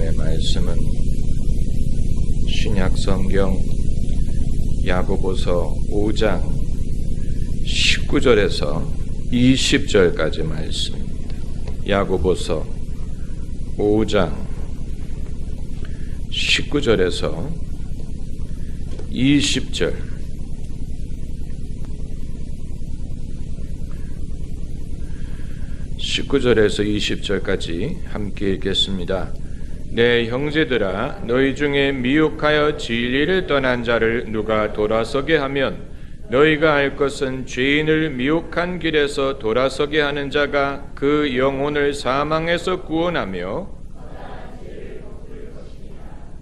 하나님의 말씀은 신약 성경 야고보서 5장 19절에서 20절까지 말씀입니다. 야고보서 5장 19절에서 20절. (19절에서 20절까지) 함께 읽겠습니다. 내 형제들아, 너희 중에 미혹하여 진리를 떠난 자를 누가 돌아서게 하면 너희가 알 것은 죄인을 미혹한 길에서 돌아서게 하는 자가 그 영혼을 사망에서 구원하며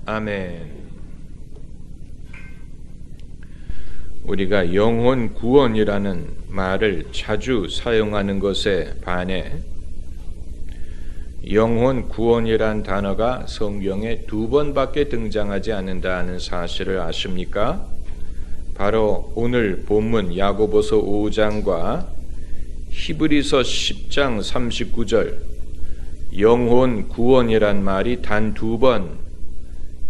아멘. 우리가 영혼 구원이라는 말을 자주 사용하는 것에 반해 영혼 구원이란 단어가 성경에 2번밖에 등장하지 않는다는 사실을 아십니까? 바로 오늘 본문 야고보서 5장과 히브리서 10장 39절 영혼 구원이란 말이 단 2번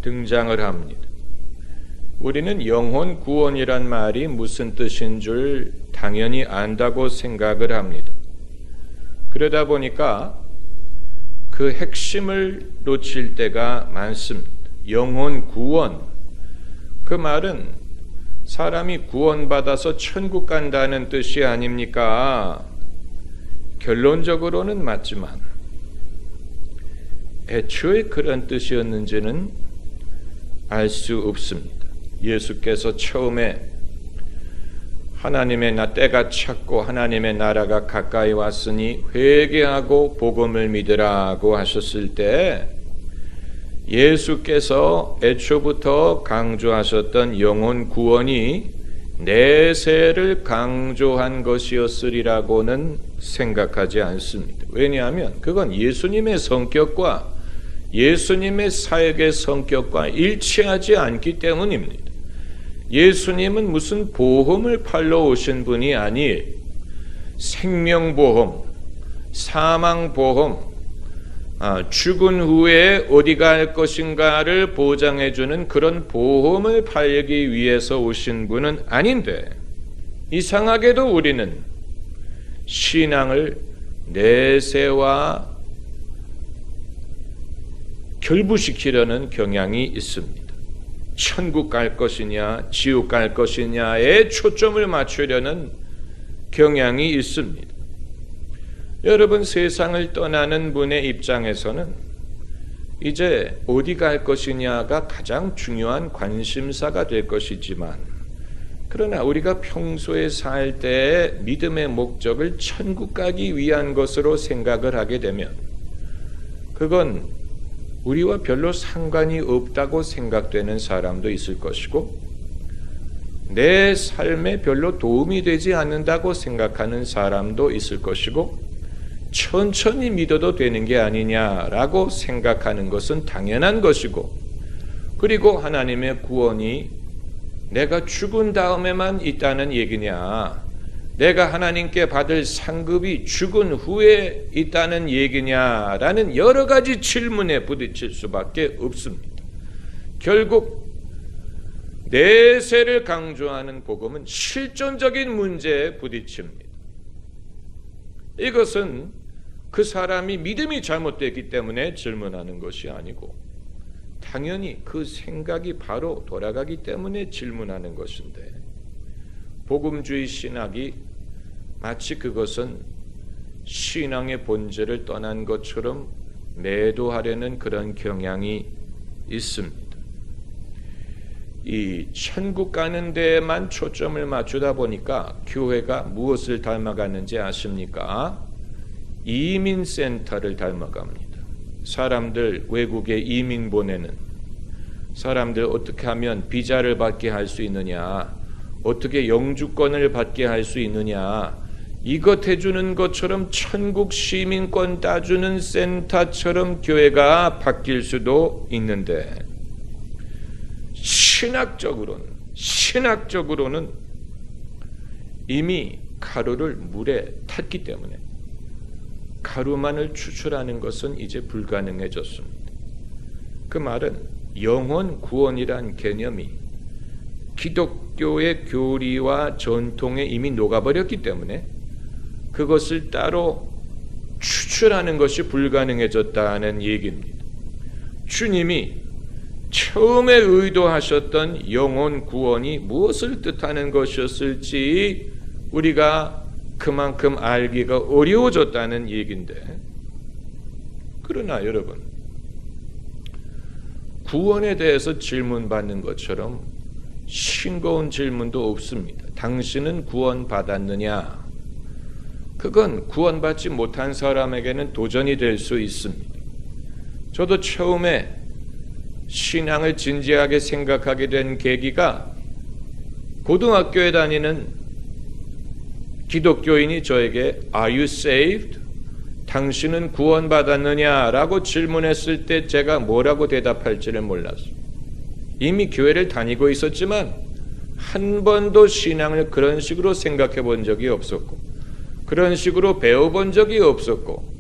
등장을 합니다. 우리는 영혼 구원이란 말이 무슨 뜻인 줄 당연히 안다고 생각을 합니다. 그러다 보니까 그 핵심을 놓칠 때가 많습니다. 영혼 구원, 그 말은 사람이 구원받아서 천국 간다는 뜻이 아닙니까? 결론적으로는 맞지만 애초에 그런 뜻이었는지는 알 수 없습니다. 예수께서 처음에 하나님의 때가 찼고 하나님의 나라가 가까이 왔으니 회개하고 복음을 믿으라고 하셨을 때 예수께서 애초부터 강조하셨던 영혼 구원이 내세를 강조한 것이었으리라고는 생각하지 않습니다. 왜냐하면 그건 예수님의 성격과 예수님의 사역의 성격과 일치하지 않기 때문입니다. 예수님은 무슨 보험을 팔러 오신 분이 아니에요. 생명보험, 사망보험, 죽은 후에 어디 갈 것인가를 보장해주는 그런 보험을 팔기 위해서 오신 분은 아닌데, 이상하게도 우리는 신앙을 내세와 결부시키려는 경향이 있습니다. 천국 갈 것이냐 지옥 갈 것이냐에 초점을 맞추려는 경향이 있습니다. 여러분, 세상을 떠나는 분의 입장에서는 이제 어디 갈 것이냐가 가장 중요한 관심사가 될 것이지만, 그러나 우리가 평소에 살 때 믿음의 목적을 천국 가기 위한 것으로 생각을 하게 되면 그건 우리와 별로 상관이 없다고 생각되는 사람도 있을 것이고, 내 삶에 별로 도움이 되지 않는다고 생각하는 사람도 있을 것이고, 천천히 믿어도 되는 게 아니냐라고 생각하는 것은 당연한 것이고, 그리고 하나님의 구원이 내가 죽은 다음에만 있다는 얘기냐, 내가 하나님께 받을 상급이 죽은 후에 있다는 얘기냐라는 여러 가지 질문에 부딪힐 수밖에 없습니다. 결국 내세를 강조하는 복음은 실존적인 문제에 부딪힙니다. 이것은 그 사람이 믿음이 잘못됐기 때문에 질문하는 것이 아니고, 당연히 그 생각이 바로 돌아가기 때문에 질문하는 것인데, 복음주의 신학이 마치 그것은 신앙의 본질을 떠난 것처럼 매도하려는 그런 경향이 있습니다. 이 천국 가는 데에만 초점을 맞추다 보니까 교회가 무엇을 닮아가는지 아십니까? 이민센터를 닮아갑니다. 사람들 외국에 이민 보내는 사람들 어떻게 하면 비자를 받게 할 수 있느냐, 어떻게 영주권을 받게 할 수 있느냐, 이것 해주는 것처럼 천국 시민권 따주는 센터처럼 교회가 바뀔 수도 있는데, 신학적으로는 이미 가루를 물에 탔기 때문에 가루만을 추출하는 것은 이제 불가능해졌습니다. 그 말은 영혼 구원이란 개념이 기독교의 교리와 전통에 이미 녹아버렸기 때문에 그것을 따로 추출하는 것이 불가능해졌다는 얘기입니다. 주님이 처음에 의도하셨던 영혼 구원이 무엇을 뜻하는 것이었을지 우리가 그만큼 알기가 어려워졌다는 얘기인데, 그러나 여러분, 구원에 대해서 질문받는 것처럼 싱거운 질문도 없습니다. 당신은 구원받았느냐? 그건 구원받지 못한 사람에게는 도전이 될 수 있습니다. 저도 처음에 신앙을 진지하게 생각하게 된 계기가 고등학교에 다니는 기독교인이 저에게 Are you saved? 당신은 구원받았느냐? 라고 질문했을 때 제가 뭐라고 대답할지를 몰랐어요. 이미 교회를 다니고 있었지만 한 번도 신앙을 그런 식으로 생각해 본 적이 없었고, 그런 식으로 배워본 적이 없었고,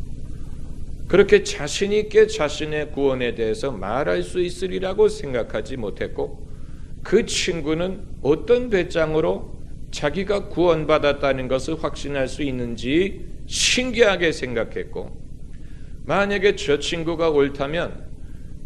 그렇게 자신 있게 자신의 구원에 대해서 말할 수 있으리라고 생각하지 못했고, 그 친구는 어떤 배짱으로 자기가 구원받았다는 것을 확신할 수 있는지 신기하게 생각했고, 만약에 저 친구가 옳다면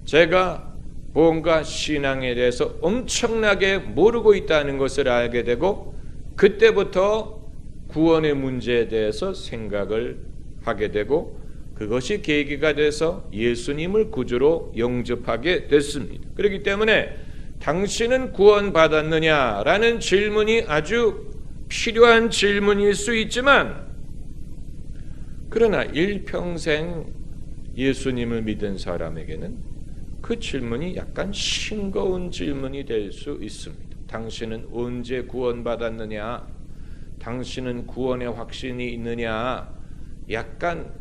제가 뭔가 신앙에 대해서 엄청나게 모르고 있다는 것을 알게 되고, 그때부터 구원의 문제에 대해서 생각을 하게 되고, 그것이 계기가 돼서 예수님을 구주로 영접하게 됐습니다. 그렇기 때문에 당신은 구원받았느냐라는 질문이 아주 필요한 질문일 수 있지만, 그러나 일평생 예수님을 믿은 사람에게는 그 질문이 약간 싱거운 질문이 될 수 있습니다. 당신은 언제 구원받았느냐? 당신은 구원의 확신이 있느냐? 약간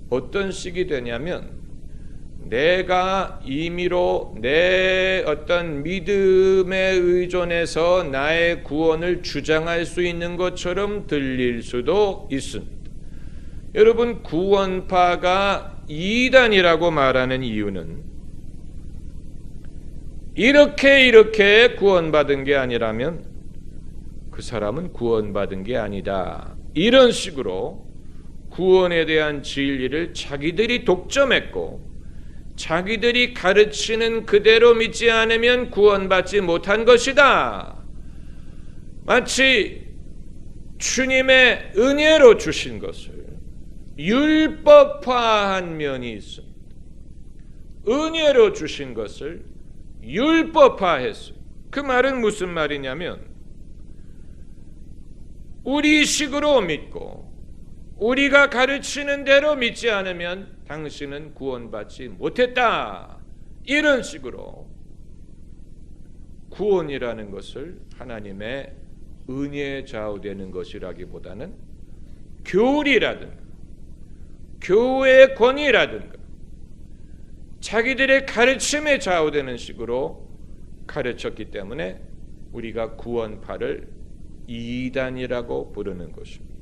어떤 식이 되냐면, 내가 임의로 내 어떤 믿음에 의존해서 나의 구원을 주장할 수 있는 것처럼 들릴 수도 있습니다. 여러분, 구원파가 이단이라고 말하는 이유는 이렇게 구원받은 게 아니라면 그 사람은 구원받은 게 아니다, 이런 식으로 구원에 대한 진리를 자기들이 독점했고, 자기들이 가르치는 그대로 믿지 않으면 구원받지 못한 것이다, 마치 주님의 은혜로 주신 것을 율법화한 면이 있습니다. 은혜로 주신 것을 율법화했어요. 그 말은 무슨 말이냐면, 우리 식으로 믿고 우리가 가르치는 대로 믿지 않으면 당신은 구원받지 못했다, 이런 식으로 구원이라는 것을 하나님의 은혜에 좌우되는 것이라기보다는 교리라든가 교회의 권위라든가 자기들의 가르침에 좌우되는 식으로 가르쳤기 때문에 우리가 구원파를 이단이라고 부르는 것입니다.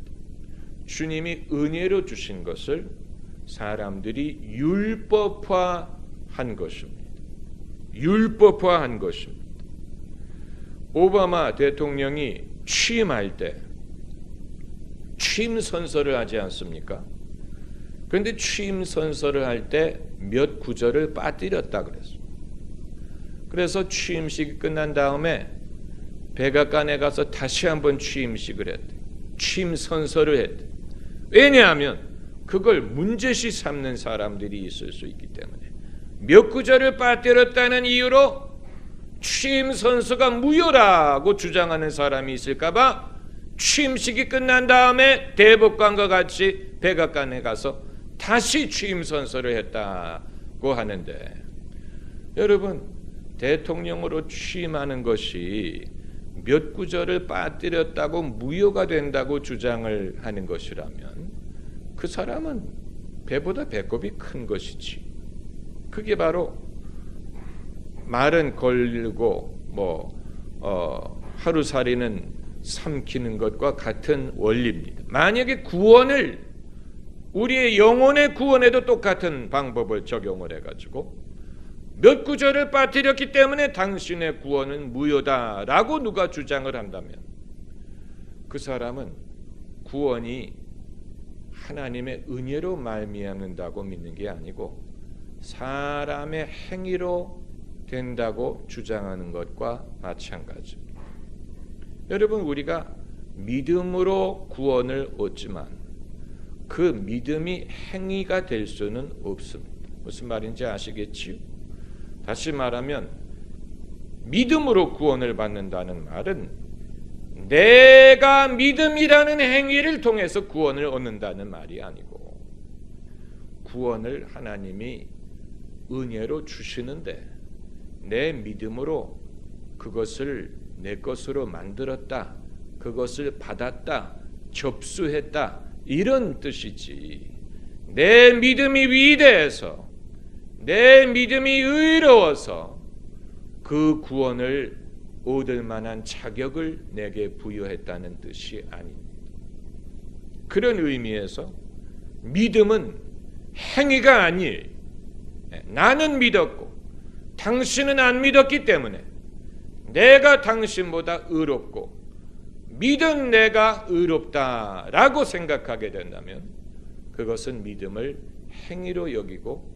주님이 은혜로 주신 것을 사람들이 율법화한 것입니다. 율법화한 것입니다. 오바마 대통령이 취임할 때 취임 선서를 하지 않습니까? 그런데 취임 선서를 할 때 몇 구절을 빠뜨렸다 그랬어요. 그래서 취임식이 끝난 다음에 백악관에 가서 다시 한번 취임식을 했대. 취임 선서를 했대. 왜냐하면 그걸 문제시 삼는 사람들이 있을 수 있기 때문에, 몇 구절을 빠뜨렸다는 이유로 취임 선서가 무효라고 주장하는 사람이 있을까 봐 취임식이 끝난 다음에 대법관과 같이 백악관에 가서 다시 취임 선서를 했다고 하는데, 여러분, 대통령으로 취임하는 것이 몇 구절을 빠뜨렸다고 무효가 된다고 주장을 하는 것이라면 그 사람은 배보다 배꼽이 큰 것이지. 그게 바로 말은 걸고 하루살이는 삼키는 것과 같은 원리입니다. 만약에 구원을 우리의 영혼의 구원에도 똑같은 방법을 적용을 해가지고 몇 구절을 빠뜨렸기 때문에 당신의 구원은 무효다라고 누가 주장을 한다면 그 사람은 구원이 하나님의 은혜로 말미암는다고 믿는 게 아니고 사람의 행위로 된다고 주장하는 것과 마찬가지입니다. 여러분, 우리가 믿음으로 구원을 얻지만 그 믿음이 행위가 될 수는 없습니다. 무슨 말인지 아시겠지요? 다시 말하면 믿음으로 구원을 받는다는 말은 내가 믿음이라는 행위를 통해서 구원을 얻는다는 말이 아니고 구원을 하나님이 은혜로 주시는데 내 믿음으로 그것을 내 것으로 만들었다, 그것을 받았다, 접수했다, 이런 뜻이지. 내 믿음이 위대해서, 내 믿음이 의로워서 그 구원을 얻을 만한 자격을 내게 부여했다는 뜻이 아닙니다. 그런 의미에서 믿음은 행위가 아니에요. 나는 믿었고 당신은 안 믿었기 때문에 내가 당신보다 의롭고 믿은 내가 의롭다라고 생각하게 된다면 그것은 믿음을 행위로 여기고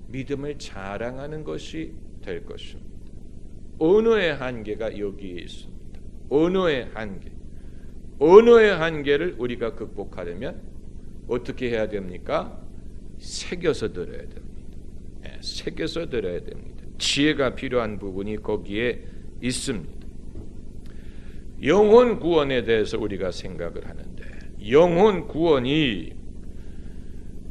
믿음을 자랑하는 것이 될 것입니다. 언어의 한계가 여기에 있습니다. 언어의 한계. 언어의 한계를 우리가 극복하려면 어떻게 해야 됩니까? 새겨서 들어야 됩니다. 새겨서 들어야 됩니다. 지혜가 필요한 부분이 거기에 있습니다. 영혼 구원에 대해서 우리가 생각을 하는데 영혼 구원이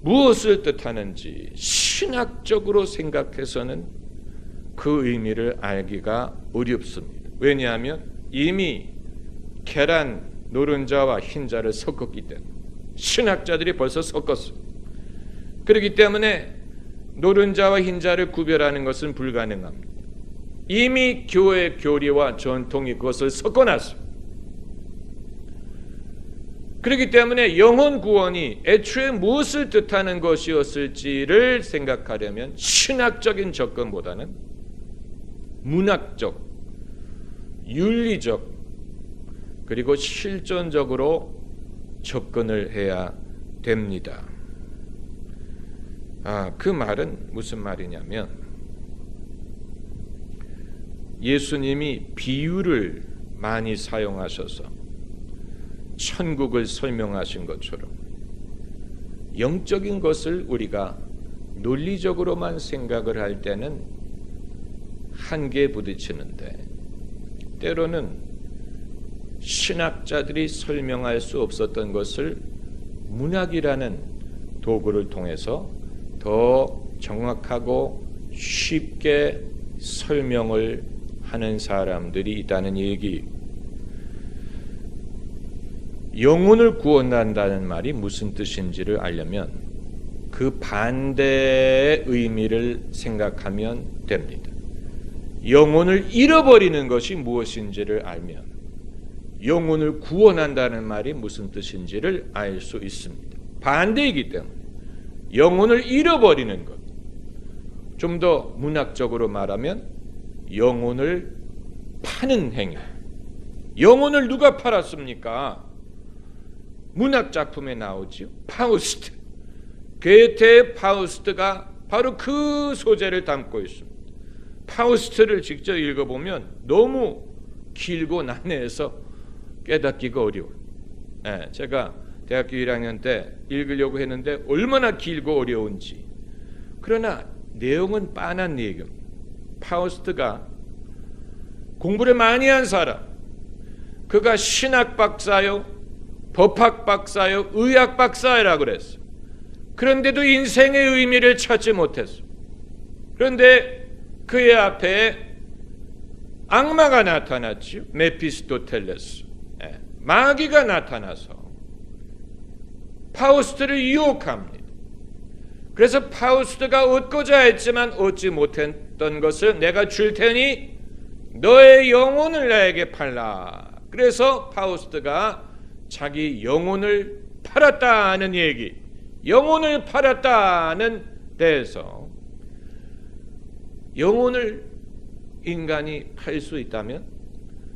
무엇을 뜻하는지 신학적으로 생각해서는 그 의미를 알기가 어렵습니다. 왜냐하면 이미 계란 노른자와 흰자를 섞었기 때문에 신학자들이 벌써 섞었어요. 그렇기 때문에 노른자와 흰자를 구별하는 것은 불가능합니다. 이미 교회 교리와 전통이 그것을 섞어놨어요. 그렇기 때문에 영혼 구원이 애초에 무엇을 뜻하는 것이었을지를 생각하려면 신학적인 접근보다는 문학적, 윤리적, 그리고 실존적으로 접근을 해야 됩니다. 그 말은 무슨 말이냐면 예수님이 비유를 많이 사용하셔서 천국을 설명하신 것처럼 영적인 것을 우리가 논리적으로만 생각을 할 때는 한계에 부딪히는데 때로는 신학자들이 설명할 수 없었던 것을 문학이라는 도구를 통해서 더 정확하고 쉽게 설명을 하는 사람들이 있다는 얘기. 영혼을 구원한다는 말이 무슨 뜻인지를 알려면 그 반대의 의미를 생각하면 됩니다. 영혼을 잃어버리는 것이 무엇인지를 알면 영혼을 구원한다는 말이 무슨 뜻인지를 알 수 있습니다. 반대이기 때문에 영혼을 잃어버리는 것, 좀 더 문학적으로 말하면 영혼을 파는 행위. 영혼을 누가 팔았습니까? 문학 작품에 나오지요. 파우스트. 괴테의 파우스트가 바로 그 소재를 담고 있습니다. 파우스트를 직접 읽어보면 너무 길고 난해해서 깨닫기가 어려워요. 제가 대학교 1학년 때 읽으려고 했는데 얼마나 길고 어려운지. 그러나 내용은 빤한 내용입니다. 파우스트가 공부를 많이 한 사람, 그가 신학 박사요, 법학 박사요, 의학 박사라고 그랬어요. 그런데도 인생의 의미를 찾지 못했어요. 그런데 그의 앞에 악마가 나타났지요. 메피스토텔레스, 마귀가 나타나서 파우스트를 유혹합니다. 그래서 파우스트가 얻고자 했지만 얻지 못했던 것을 내가 줄 테니 너의 영혼을 나에게 팔라. 그래서 파우스트가 자기 영혼을 팔았다는 얘기, 영혼을 팔았다는 데에서 영혼을 인간이 팔 수 있다면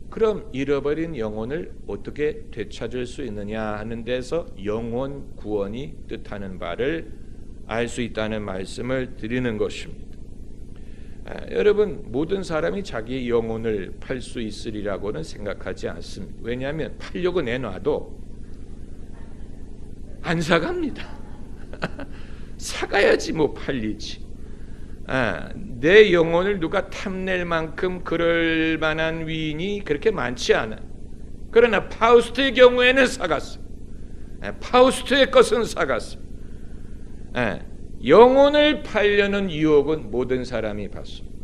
그럼 잃어버린 영혼을 어떻게 되찾을 수 있느냐 하는 데서 영혼 구원이 뜻하는 바를 알 수 있다는 말씀을 드리는 것입니다. 여러분, 모든 사람이 자기 영혼을 팔 수 있으리라고는 생각하지 않습니다. 왜냐하면 팔려고 내놔도 안 사갑니다. 사가야지 뭐 팔리지. 내 영혼을 누가 탐낼 만큼 그럴 만한 위인이 그렇게 많지 않아. 그러나 파우스트의 경우에는 사갔어. 파우스트의 것은 사갔어. 영혼을 팔려는 유혹은 모든 사람이 받습니다.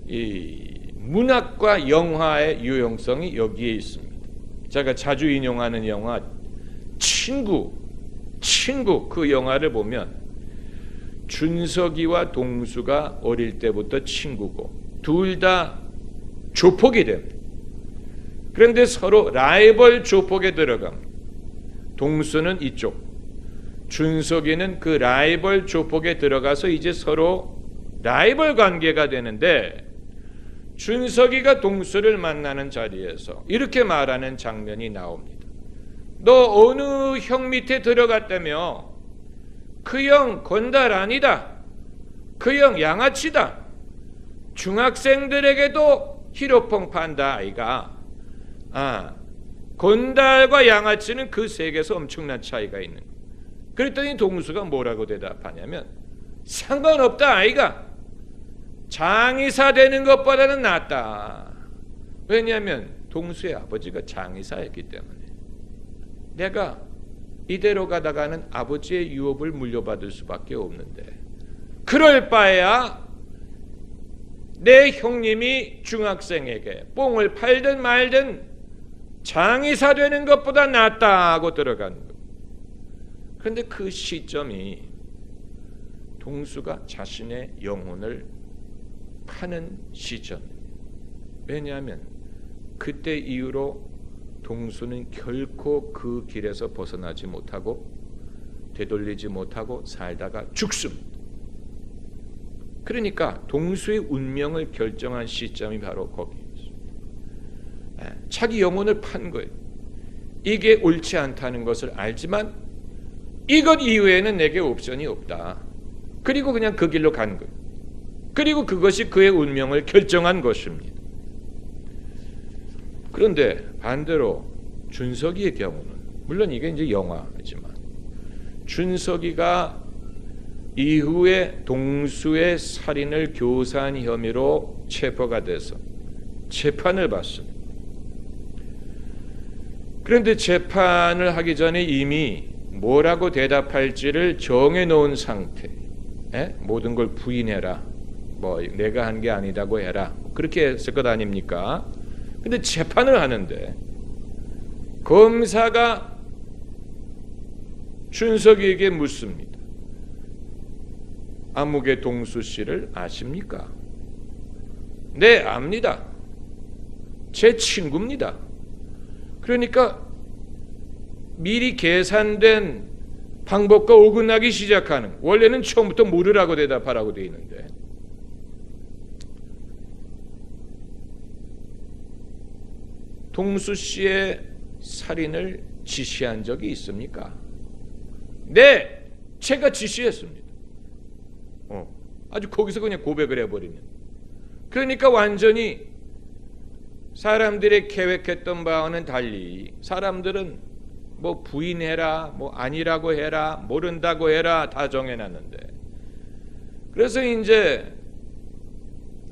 이 문학과 영화의 유용성이 여기에 있습니다. 제가 자주 인용하는 영화 친구 그 영화를 보면 준석이와 동수가 어릴 때부터 친구고 둘 다 조폭이 됩니다. 그런데 서로 라이벌 조폭에 들어갑니다. 동수는 이쪽, 준석이는 그 라이벌 조폭에 들어가서 이제 서로 라이벌 관계가 되는데 준석이가 동수를 만나는 자리에서 이렇게 말하는 장면이 나옵니다. 너 어느 형 밑에 들어갔다며? 그 형 건달 아니다. 그 형 양아치다. 중학생들에게도 히로뽕 판다 아이가. 건달과 양아치는 그 세계에서 엄청난 차이가 있는 거예요. 그랬더니 동수가 뭐라고 대답하냐면 상관없다 아이가. 장의사 되는 것보다는 낫다. 왜냐하면 동수의 아버지가 장의사였기 때문에 내가 이대로 가다가는 아버지의 유업을 물려받을 수밖에 없는데 그럴 바에야 내 형님이 중학생에게 뽕을 팔든 말든 장의사 되는 것보다 낫다 하고 들어간 거예요. 그런데 그 시점이 동수가 자신의 영혼을 파는 시점. 왜냐하면 그때 이후로 동수는 결코 그 길에서 벗어나지 못하고 되돌리지 못하고 살다가 죽습니다. 그러니까 동수의 운명을 결정한 시점이 바로 거기였습니다. 자기 영혼을 판 거예요. 이게 옳지 않다는 것을 알지만 이것 이외에는 내게 옵션이 없다. 그리고 그냥 그 길로 간 거예요. 그리고 그것이 그의 운명을 결정한 것입니다. 그런데 반대로 준석이의 경우는 물론 이게 이제 영화지만 준석이가 이후에 동수의 살인을 교사한 혐의로 체포가 돼서 재판을 받습니다. 그런데 재판을 하기 전에 이미 뭐라고 대답할지를 정해놓은 상태. 모든 걸 부인해라. 뭐 내가 한 게 아니다고 해라. 그렇게 했을 것 아닙니까? 근데 재판을 하는데 검사가 준석이에게 묻습니다. 암흑의 동수 씨를 아십니까? 네, 압니다. 제 친구입니다. 그러니까 미리 계산된 방법과 어긋나기 시작하는, 원래는 처음부터 모르라고 대답하라고 되어 있는데 동수 씨의 살인을 지시한 적이 있습니까? 네, 제가 지시했습니다. 아주 거기서 그냥 고백을 해버리는. 그러니까 완전히 사람들의 계획했던 바와는 달리 사람들은 뭐 부인해라, 뭐 아니라고 해라, 모른다고 해라 다 정해놨는데, 그래서 이제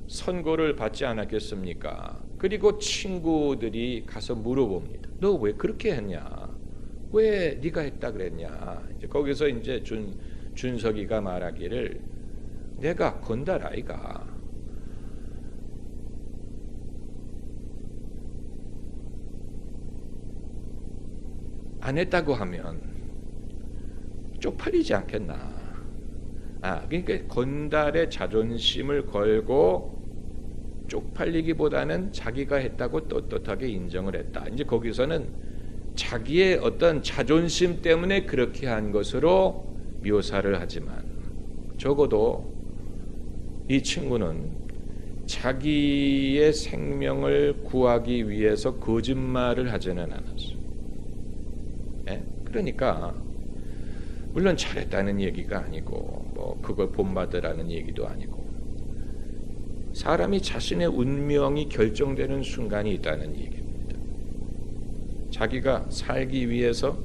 선고를 받지 않았겠습니까? 그리고 친구들이 가서 물어봅니다. 너 왜 그렇게 했냐? 왜 네가 했다 그랬냐? 이제 거기서 이제 준석이가 말하기를 내가 건달 아이가 안 했다고 하면 쪽팔리지 않겠나? 그러니까 건달의 자존심을 걸고 쪽팔리기보다는 자기가 했다고 떳떳하게 인정을 했다. 이제 거기서는 자기의 어떤 자존심 때문에 그렇게 한 것으로 묘사를 하지만 적어도 이 친구는 자기의 생명을 구하기 위해서 거짓말을 하지는 않았어요. 예? 그러니까 물론 잘했다는 얘기가 아니고 뭐 그걸 본받으라는 얘기도 아니고, 사람이 자신의 운명이 결정되는 순간이 있다는 얘기입니다. 자기가 살기 위해서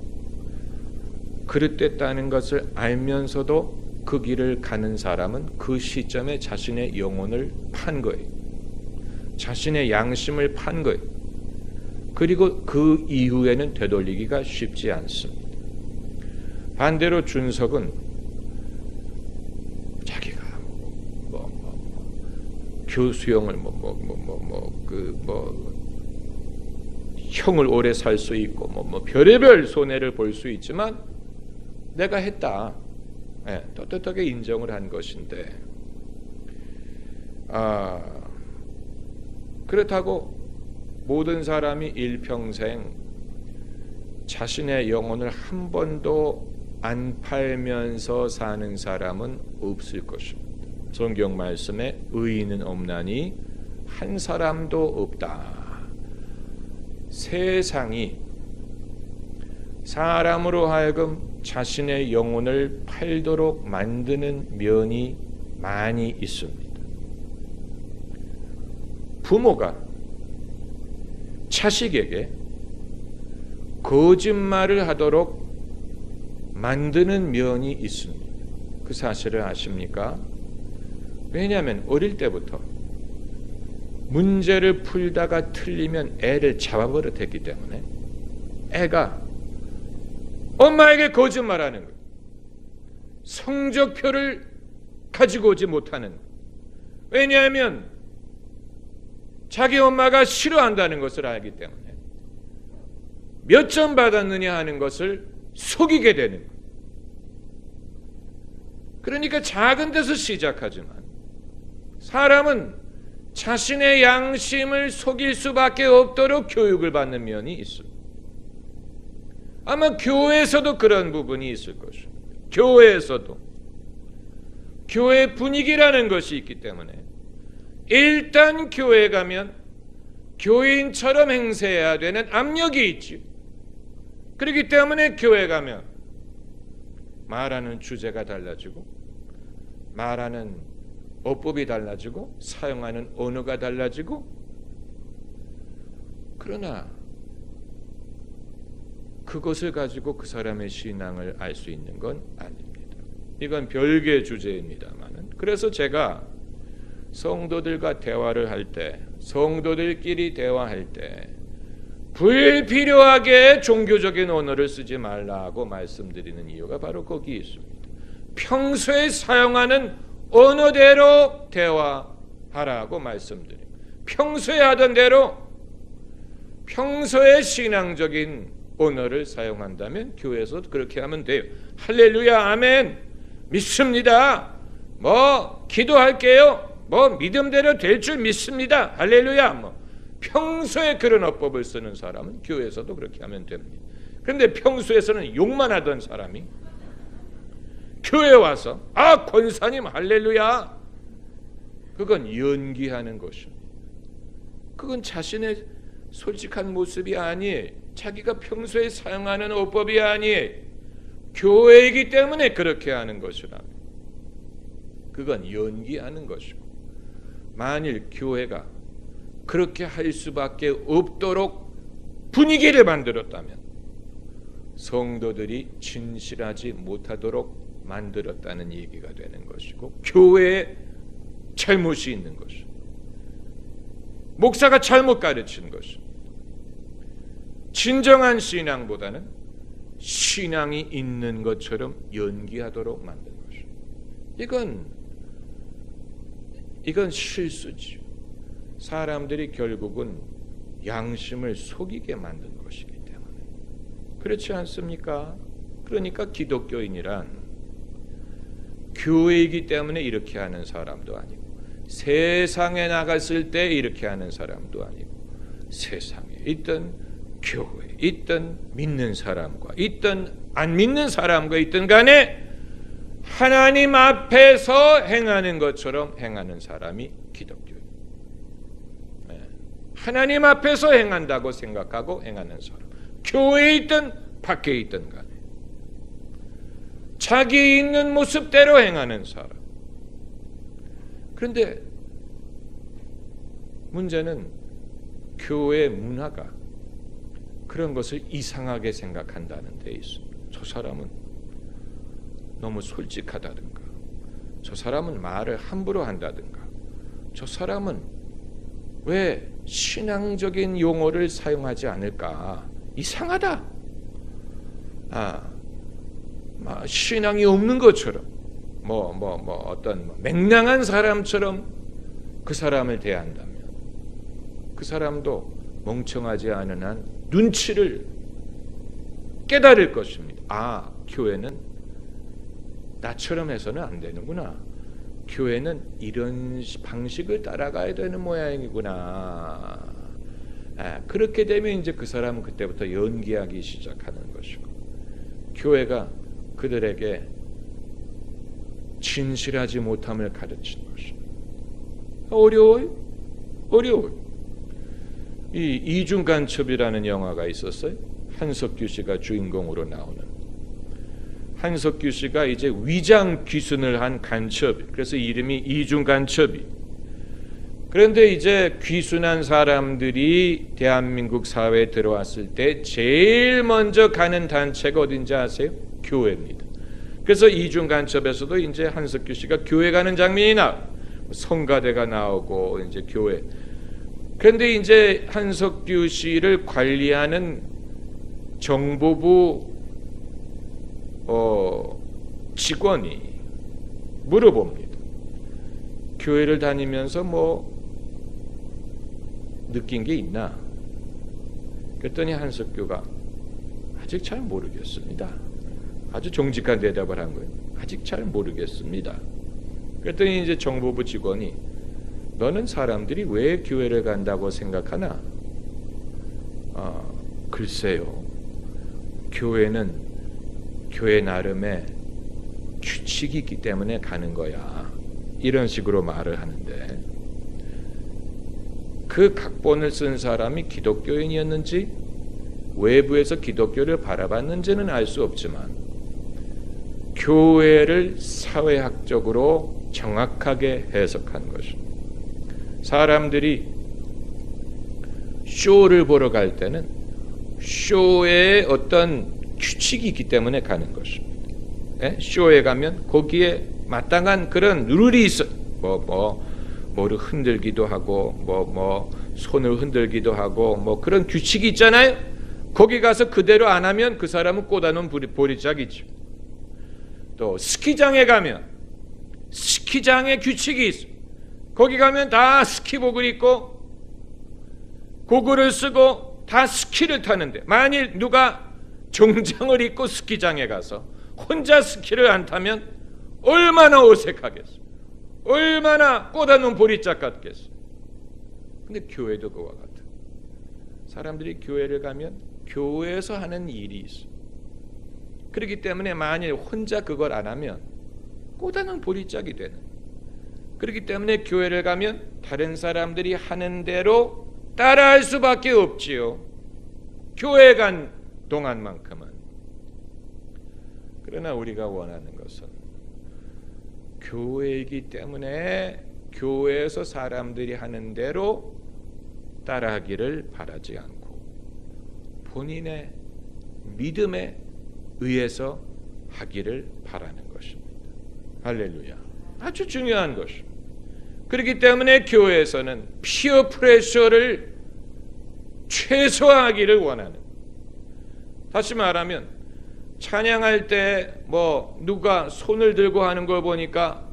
그릇됐다는 것을 알면서도 그 길을 가는 사람은 그 시점에 자신의 영혼을 판 거예요. 자신의 양심을 판 거예요. 그리고 그 이후에는 되돌리기가 쉽지 않습니다. 반대로 준석은 자기가 교수형을 형을 오래 살 수 있고 별의별 손해를 볼 수 있지만 내가 했다, 떳떳하게 인정을 한 것인데, 그렇다고 모든 사람이 일평생 자신의 영혼을 한 번도 안 팔면서 사는 사람은 없을 것입니다. 성경 말씀에 의인은 없나니 한 사람도 없다. 세상이 사람으로 하여금 자신의 영혼을 팔도록 만드는 면이 많이 있습니다. 부모가 자식에게 거짓말을 하도록 만드는 면이 있습니다. 그 사실을 아십니까? 왜냐하면 어릴 때부터 문제를 풀다가 틀리면 애를 잡아버릇했기 때문에 애가 엄마에게 거짓말하는 거예요. 성적표를 가지고 오지 못하는 거예요. 왜냐하면 자기 엄마가 싫어한다는 것을 알기 때문에 몇 점 받았느냐 하는 것을 속이게 되는 거예요. 그러니까 작은 데서 시작하지만 사람은 자신의 양심을 속일 수밖에 없도록 교육을 받는 면이 있습니다. 아마 교회에서도 그런 부분이 있을 것입니다. 교회에서도 교회 분위기라는 것이 있기 때문에 일단 교회 가면 교인처럼 행세해야 되는 압력이 있죠. 그렇기 때문에 교회 가면 말하는 주제가 달라지고 말하는 어법이 달라지고 사용하는 언어가 달라지고, 그러나 그것을 가지고 그 사람의 신앙을 알 수 있는 건 아닙니다. 이건 별개의 주제입니다만은, 그래서 제가 성도들과 대화를 할 때, 성도들끼리 대화할 때 불필요하게 종교적인 언어를 쓰지 말라고 말씀드리는 이유가 바로 거기에 있습니다. 평소에 사용하는 언어대로 대화하라고 말씀드립니다. 평소에 하던 대로 평소에 신앙적인 언어를 사용한다면 교회에서 그렇게 하면 돼요. 할렐루야, 아멘, 믿습니다, 기도할게요, 믿음대로 될 줄 믿습니다, 할렐루야. 평소에 그런 어법을 쓰는 사람은 교회에서도 그렇게 하면 됩니다. 그런데 평소에서는 욕만 하던 사람이 교회 와서 권사님 할렐루야, 그건 연기하는 것입니다. 그건 자신의 솔직한 모습이 아니에요. 자기가 평소에 사용하는 어법이 아니에요. 교회이기 때문에 그렇게 하는 것이라. 그건 연기하는 것이고, 만일 교회가 그렇게 할 수밖에 없도록 분위기를 만들었다면 성도들이 진실하지 못하도록 만들었다는 얘기가 되는 것이고, 교회에 잘못이 있는 것이고, 목사가 잘못 가르친 것이고, 진정한 신앙보다는 신앙이 있는 것처럼 연기하도록 만든 것이고, 이건 실수지요. 사람들이 결국은 양심을 속이게 만든 것이기 때문에. 그렇지 않습니까? 그러니까 기독교인이란 교회이기 때문에 이렇게 하는 사람도 아니고, 세상에 나갔을 때 이렇게 하는 사람도 아니고, 세상에 있든 교회에 있든 믿는 사람과 있든 안 믿는 사람과 있든 간에 하나님 앞에서 행하는 것처럼 행하는 사람이 기독교예요. 하나님 앞에서 행한다고 생각하고 행하는 사람, 교회에 있든 밖에 있든 간에 자기 있는 모습대로 행하는 사람. 그런데 문제는 교회 문화가 그런 것을 이상하게 생각한다는 데 있습니다. 저 사람은 너무 솔직하다든가, 저 사람은 말을 함부로 한다든가, 저 사람은 왜 신앙적인 용어를 사용하지 않을까? 이상하다. 신앙이 없는 것처럼, 어떤 맹랑한 사람처럼 그 사람을 대한다면, 그 사람도 멍청하지 않은 한 눈치를 깨달을 것입니다. 교회는 나처럼 해서는 안 되는구나. 교회는 이런 방식을 따라가야 되는 모양이구나. 그렇게 되면 이제 그 사람은 그때부터 연기하기 시작하는 것이고, 교회가 그들에게 진실하지 못함을 가르치는 것입니다. 어려워요. 이 이중간첩이라는 영화가 있었어요. 한석규 씨가 주인공으로 나오는. 한석규 씨가 이제 위장 귀순을 한 간첩, 그래서 이름이 이중간첩이. 그런데 이제 귀순한 사람들이 대한민국 사회에 들어왔을 때 제일 먼저 가는 단체가 어딘지 아세요? 교회입니다. 그래서 이중간첩에서도 이제 한석규 씨가 교회 가는 장면이 나와요. 성가대가 나오고 이제 교회. 그런데 이제 한석규 씨를 관리하는 정보부 직원이 물어봅니다. 교회를 다니면서 느낀 게 있나? 그랬더니 한석규가 아직 잘 모르겠습니다. 아주 정직한 대답을 한 거예요. 아직 잘 모르겠습니다. 그랬더니 이제 정보부 직원이 너는 사람들이 왜 교회를 간다고 생각하나? 글쎄요. 교회는 교회 나름의 규칙이 있기 때문에 가는 거야. 이런 식으로 말을 하는데, 그 각본을 쓴 사람이 기독교인이었는지 외부에서 기독교를 바라봤는지는 알 수 없지만 교회를 사회학적으로 정확하게 해석한 것입니다. 사람들이 쇼를 보러 갈 때는 쇼에 어떤 규칙이 있기 때문에 가는 것입니다. 쇼에 가면 거기에 마땅한 그런 룰이 있어. 뭐를 흔들기도 하고 손을 흔들기도 하고 그런 규칙이 있잖아요. 거기 가서 그대로 안 하면 그 사람은 꽂아놓은 보리짝이죠. 또 스키장에 가면 스키장의 규칙이 있어. 거기 가면 다 스키복을 입고 고글을 쓰고 다 스키를 타는데, 만일 누가 정장을 입고 스키장에 가서 혼자 스키를 안 타면 얼마나 어색하겠어. 얼마나 꽂아놓은 보리짝 같겠어. 근데 교회도 그와 같아. 사람들이 교회를 가면 교회에서 하는 일이 있어. 그렇기 때문에 만일 혼자 그걸 안 하면 꽂아놓은 보리짝이 되는. 그렇기 때문에 교회를 가면 다른 사람들이 하는 대로 따라할 수밖에 없지요. 교회 간 동안만큼은. 그러나 우리가 원하는 것은 교회이기 때문에 교회에서 사람들이 하는 대로 따라하기를 바라지 않고 본인의 믿음에 의해서 하기를 바라는 것입니다. 할렐루야. 아주 중요한 것입니다. 그렇기 때문에 교회에서는 피어 프레셔를 최소화하기를 원하는. 다시 말하면 찬양할 때 누가 손을 들고 하는 걸 보니까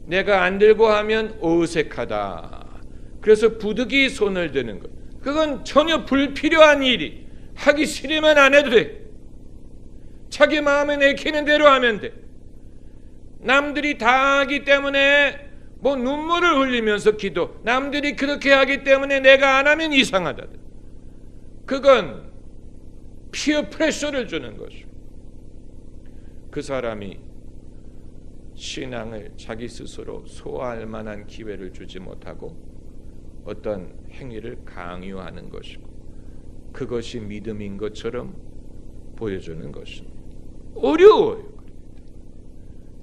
내가 안 들고 하면 어색하다. 그래서 부득이 손을 드는 것. 그건 전혀 불필요한 일이. 하기 싫으면 안 해도 돼. 자기 마음에 내키는 대로 하면 돼. 남들이 다 하기 때문에 눈물을 흘리면서 기도. 남들이 그렇게 하기 때문에 내가 안 하면 이상하다. 그건 피어 프레셔를 주는 것이고, 그 사람이 신앙을 자기 스스로 소화할 만한 기회를 주지 못하고 어떤 행위를 강요하는 것이고 그것이 믿음인 것처럼 보여주는 것입니다. 어려워요.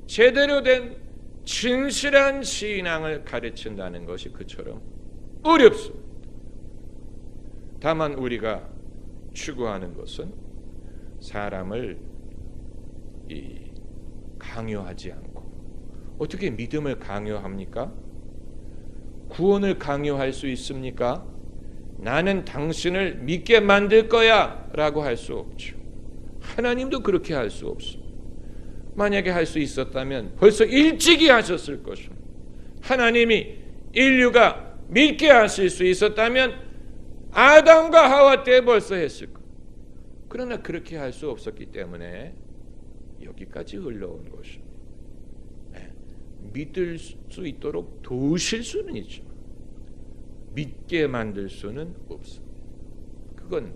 제대로 된 진실한 신앙을 가르친다는 것이 그처럼 어렵습니다. 다만 우리가 추구하는 것은 사람을 강요하지 않고, 어떻게 믿음을 강요합니까? 구원을 강요할 수 있습니까? 나는 당신을 믿게 만들 거야 라고 할 수 없죠. 하나님도 그렇게 할 수 없습니다. 만약에 할 수 있었다면 벌써 일찍이 하셨을 것입니다. 하나님이 인류가 믿게 하실 수 있었다면 아담과 하와 때 벌써 했을 거예요. 그러나 그렇게 할 수 없었기 때문에 여기까지 흘러온 것입니다. 믿을 수 있도록 도우실 수는 있지만 믿게 만들 수는 없습니다. 그건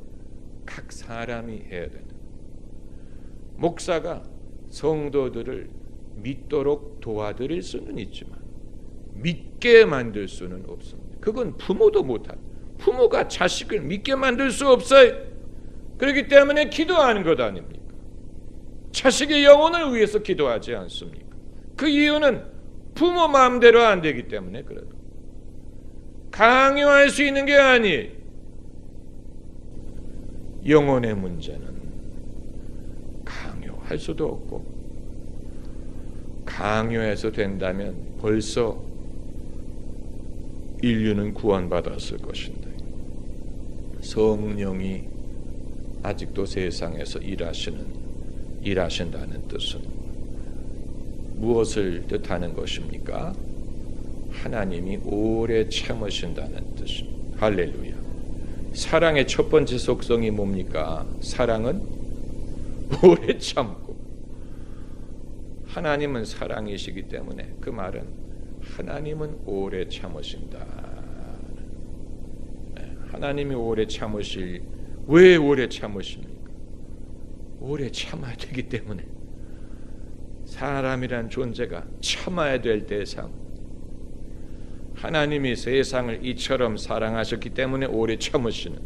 각 사람이 해야 된다. 목사가 성도들을 믿도록 도와드릴 수는 있지만 믿게 만들 수는 없습니다. 그건 부모도 못합니다. 부모가 자식을 믿게 만들 수 없어요. 그렇기 때문에 기도하는 것 아닙니까? 자식의 영혼을 위해서 기도하지 않습니까? 그 이유는 부모 마음대로 안 되기 때문에 그래도 강요할 수 있는 게 아니에요. 영혼의 문제는 강요할 수도 없고, 강요해서 된다면 벌써 인류는 구원받았을 것인데, 성령이 아직도 세상에서 일하신다는 뜻은 무엇을 뜻하는 것입니까? 하나님이 오래 참으신다는 뜻입니다. 할렐루야. 사랑의 첫 번째 속성이 뭡니까? 사랑은 오래 참고, 하나님은 사랑이시기 때문에 그 말은 하나님은 오래 참으신다. 하나님이 오래 참으실, 왜 오래 참으십니까? 오래 참아야 되기 때문에. 사람이란 존재가 참아야 될 대상, 하나님이 세상을 이처럼 사랑하셨기 때문에 오래 참으시는.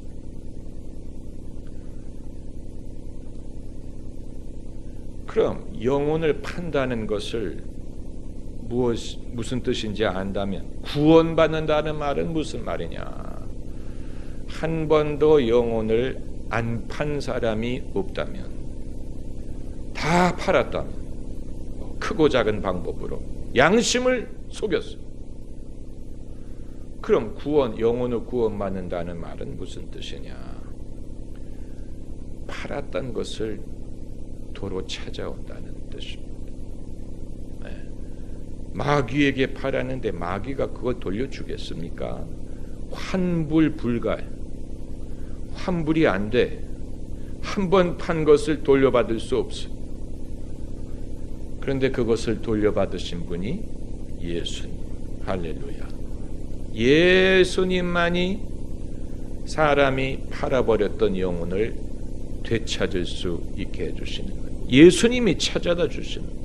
그럼 영혼을 판다는 것을 무슨 뜻인지 안다면, 구원받는다는 말은 무슨 말이냐? 한 번도 영혼을 안 판 사람이 없다면, 다 팔았다면, 크고 작은 방법으로 양심을 속였어. 그럼 영혼을 구원받는다는 말은 무슨 뜻이냐? 팔았던 것을 도로 찾아온다는 뜻입니다. 마귀에게 팔았는데 마귀가 그걸 돌려주겠습니까? 환불 불가해. 환불이 안 돼. 한 번 판 것을 돌려받을 수 없어. 그런데 그것을 돌려받으신 분이 예수님. 할렐루야. 예수님만이 사람이 팔아버렸던 영혼을 되찾을 수 있게 해주시는 거예요. 예수님이 찾아다 주시는 거예요.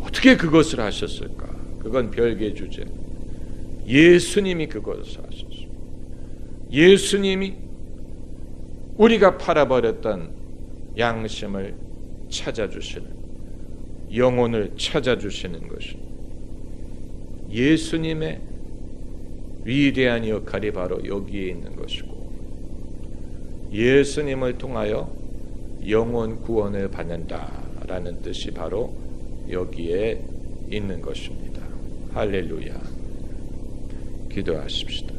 어떻게 그것을 하셨을까? 그건 별개의 주제. 예수님이 그것을 하셨어요. 예수님이 우리가 팔아버렸던 양심을 찾아주시는, 영혼을 찾아주시는 것입니다. 예수님의 위대한 역할이 바로 여기에 있는 것이고, 예수님을 통하여 영혼 구원을 받는다라는 뜻이 바로 여기에 있는 것입니다. 할렐루야. 기도하십시다.